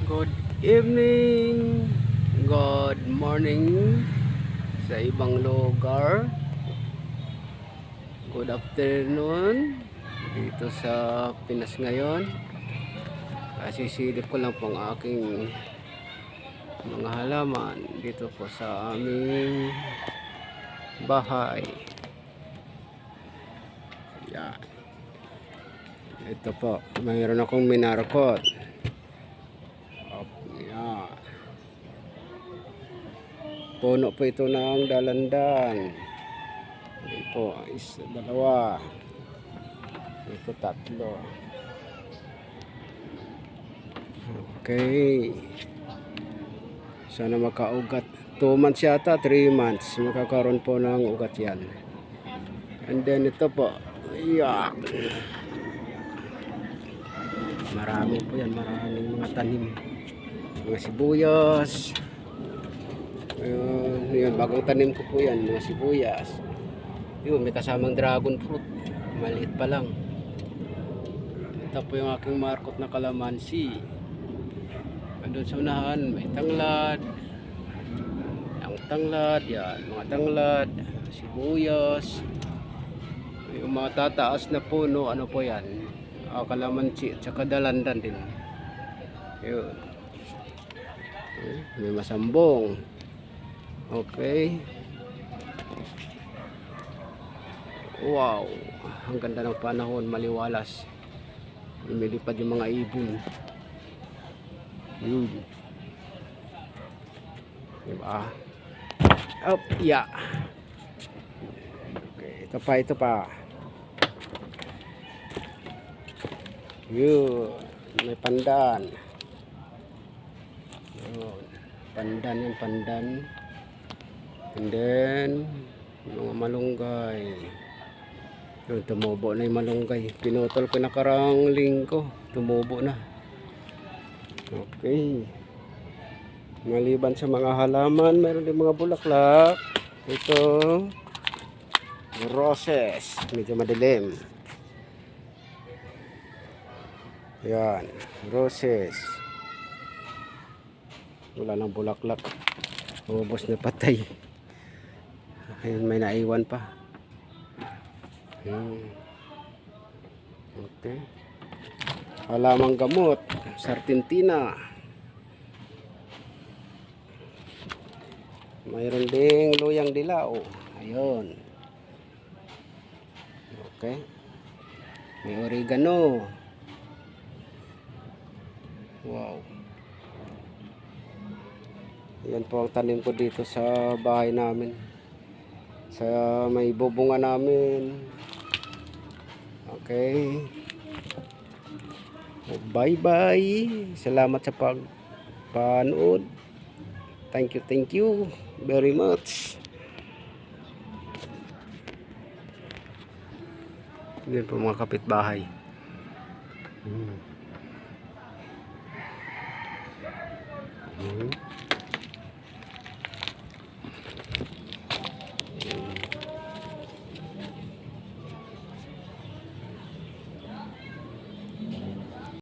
Good evening, good morning sa ibang lugar. Good afternoon dito sa Pinas ngayon. Sisilip ko lang po ang aking mga halaman dito po sa aming bahay. Yan. Ito po, mayroon akong minarkot. Yan. Puno po ito ng dalandan. Ito po, dalawa. Ito tatlo. Okay. Sana makaugat. 2 months yata, 3 months. Makakaroon po ng ugat yan. And then ito po. Yan. Marami po yan. Maraming mga tanim. Mga sibuyas. Yun, bagong tanim ko po yan. Mga sibuyas. Yun, may kasamang dragon fruit. Maliit pa lang. Ito po yung aking markot na kalamansi. Doon sa unahan, may tanglad. Ang tanglad, yan. Mga tanglad. Sibuyas. Yung mga tataas na puno, ano po yan? Kalamansi at saka dalandan din. Yun. May masambong. Okay. Wow. Ang ganda ng panahon, maliwalas. Lumilipad yung mga ibon. Yun. Diba? Up, yeah. Okay, ito pa. Yun. May pandan. Yun. Pandan yung pandan. And then mga malunggay. Yun, tumubo na yung malunggay. Pinutol ko nakarang linggo. Tumubo na. Okay. Maliban sa mga halaman, mayroon din mga bulaklak. Ito roses. Medyo madilim. Yan. Roses. Wala nang bulaklak. Ubos na patay. Ayun, may naiwan pa. Okay. Halamang gamot. Sartintina. Mayroon ding luyang dilaw. Ayun. Okay. May oregano. Wow. Yan po ang tanim ko dito sa bahay namin. Sa may bubunga namin. Okay. Bye-bye. Salamat sa panood. Thank you very much. Yan po mga kapitbahay.